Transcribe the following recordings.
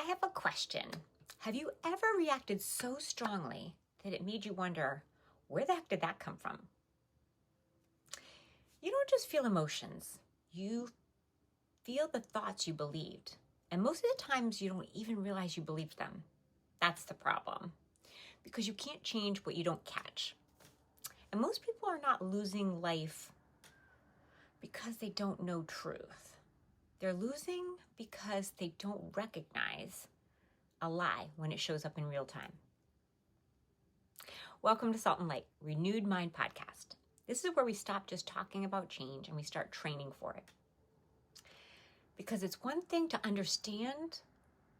I have a question. Have you ever reacted so strongly that it made you wonder, where the heck did that come from? You don't just feel emotions. You feel the thoughts you believed. And most of the times you don't even realize you believed them. That's the problem. Because you can't change what you don't catch. And most people are not losing life because they don't know truth. They're losing because they don't recognize a lie when it shows up in real time. Welcome to Salt and Light, Renewed Mind podcast. This is where we stop just talking about change and we start training for it. Because it's one thing to understand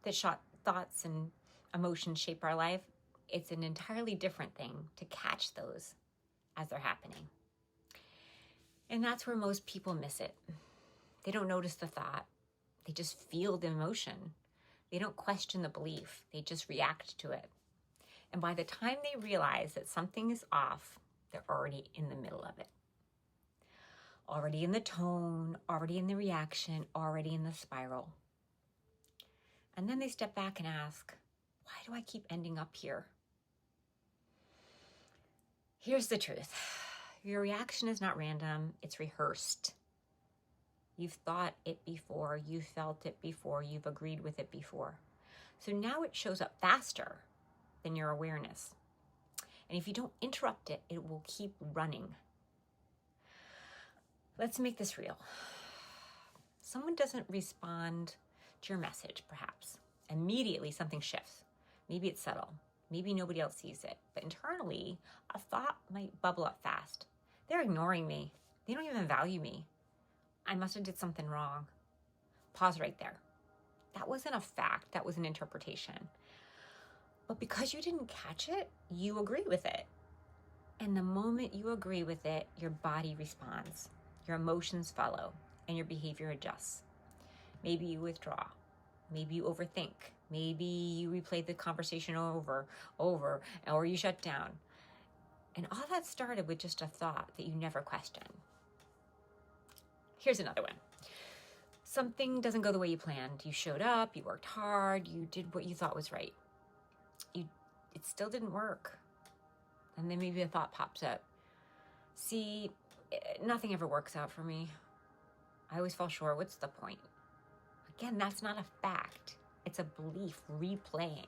that thoughts and emotions shape our life. It's an entirely different thing to catch those as they're happening. And that's where most people miss it. They don't notice the thought. They just feel the emotion. They don't question the belief. They just react to it. And by the time they realize that something is off, they're already in the middle of it. Already in the tone, already in the reaction, already in the spiral. And then they step back and ask, why do I keep ending up here? Here's the truth. Your reaction is not random, it's rehearsed. You've thought it before, you've felt it before, you've agreed with it before. So now it shows up faster than your awareness. And if you don't interrupt it, it will keep running. Let's make this real. Someone doesn't respond to your message, perhaps. Immediately something shifts. Maybe it's subtle. Maybe nobody else sees it. But internally, a thought might bubble up fast. They're ignoring me. They don't even value me. I must have did something wrong. Pause right there. That wasn't a fact. That was an interpretation. But because you didn't catch it, you agree with it. And the moment you agree with it, your body responds. Your emotions follow and your behavior adjusts. Maybe you withdraw. Maybe you overthink. Maybe you replay the conversation over, or you shut down. And all that started with just a thought that you never questioned. Here's another one. Something doesn't go the way you planned. You showed up, you worked hard, you did what you thought was right. It still didn't work. And then maybe a thought pops up. See, nothing ever works out for me. I always fall short. What's the point? Again, that's not a fact. It's a belief replaying.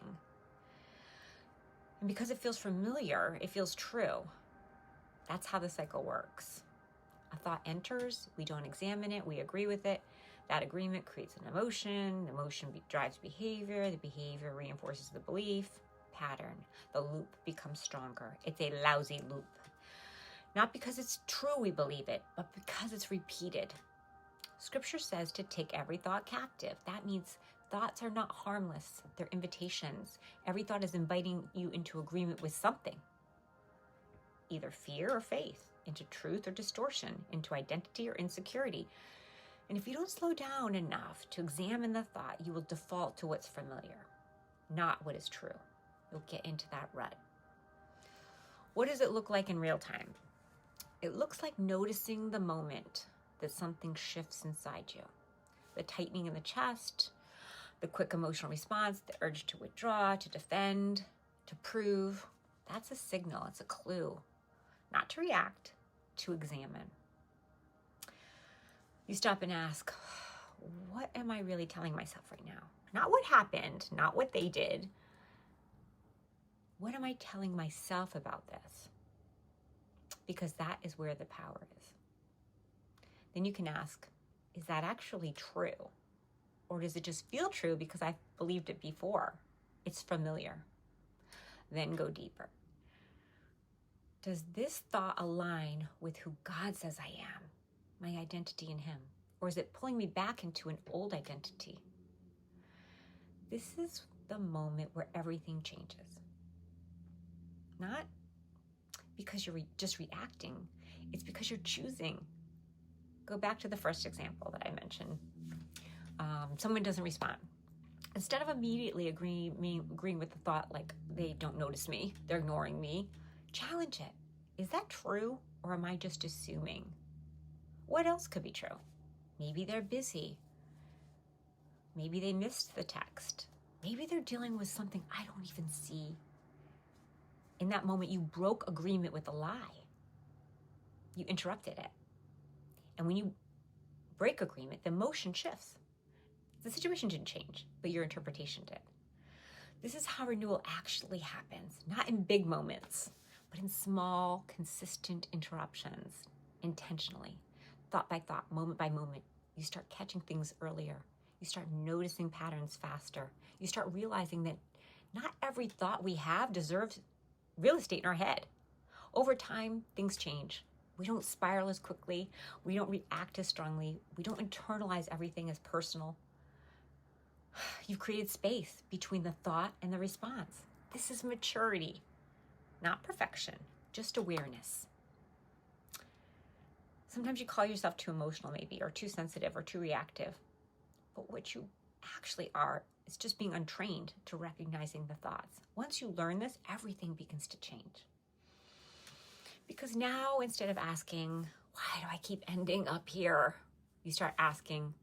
And because it feels familiar, it feels true. That's how the cycle works. A thought enters, we don't examine it, we agree with it. That agreement creates an emotion. The emotion drives behavior. The behavior reinforces the belief pattern. The loop becomes stronger. It's a lousy loop. Not because it's true we believe it, but because it's repeated. Scripture says to take every thought captive. That means thoughts are not harmless. They're invitations. Every thought is inviting you into agreement with something. Either fear or faith, into truth or distortion, into identity or insecurity. And if you don't slow down enough to examine the thought, you will default to what's familiar, not what is true. You'll get into that rut. What does it look like in real time? It looks like noticing the moment that something shifts inside you. The tightening in the chest, the quick emotional response, the urge to withdraw, to defend, to prove. That's a signal, it's a clue. Not to react, to examine. You stop and ask, what am I really telling myself right now? Not what happened, not what they did. What am I telling myself about this? Because that is where the power is. Then you can ask, is that actually true? Or does it just feel true because I've believed it before? It's familiar. Then go deeper. Does this thought align with who God says I am, my identity in Him? Or is it pulling me back into an old identity? This is the moment where everything changes. Not because you're just reacting. It's because you're choosing. Go back to the first example that I mentioned. Someone doesn't respond. Instead of immediately agreeing with the thought like they don't notice me, they're ignoring me, challenge it. Is that true, or am I just assuming? What else could be true? Maybe they're busy. Maybe they missed the text. Maybe they're dealing with something I don't even see. In that moment, you broke agreement with a lie. You interrupted it. And when you break agreement, the emotion shifts. The situation didn't change, but your interpretation did. This is how renewal actually happens, not in big moments, but in small, consistent interruptions, intentionally, thought by thought, moment by moment. You start catching things earlier. You start noticing patterns faster. You start realizing that not every thought we have deserves real estate in our head. Over time, things change. We don't spiral as quickly. We don't react as strongly. We don't internalize everything as personal. You've created space between the thought and the response. This is maturity, not perfection, just awareness. Sometimes you call yourself too emotional maybe, or too sensitive, or too reactive. But what you actually are is just being untrained to recognizing the thoughts. Once you learn this, everything begins to change. Because now, instead of asking, why do I keep ending up here? You start asking,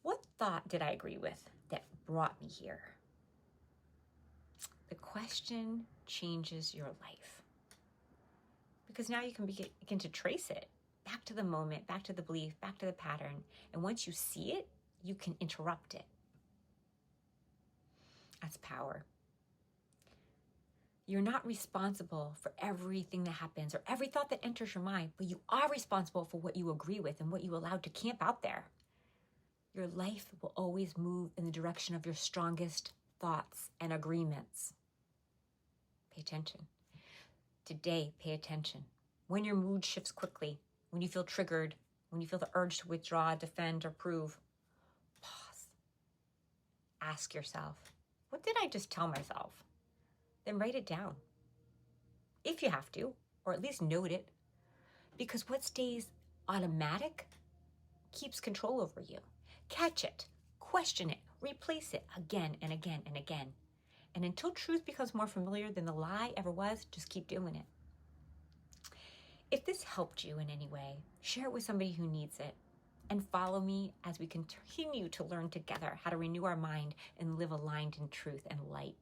what thought did I agree with that brought me here? The question changes your life. Because now you can begin to trace it back to the moment, back to the belief, back to the pattern. And once you see it, you can interrupt it. That's power. You're not responsible for everything that happens or every thought that enters your mind, but you are responsible for what you agree with and what you allow to camp out there. Your life will always move in the direction of your strongest thoughts and agreements. Pay attention. Today, pay attention. When your mood shifts quickly, when you feel triggered, when you feel the urge to withdraw, defend, or prove, pause. Ask yourself, what did I just tell myself? Then write it down. If you have to, or at least note it. Because what stays automatic keeps control over you. Catch it, question it, replace it again and again and again. And until truth becomes more familiar than the lie ever was, just keep doing it. If this helped you in any way, share it with somebody who needs it. And follow me as we continue to learn together how to renew our mind and live aligned in truth and light.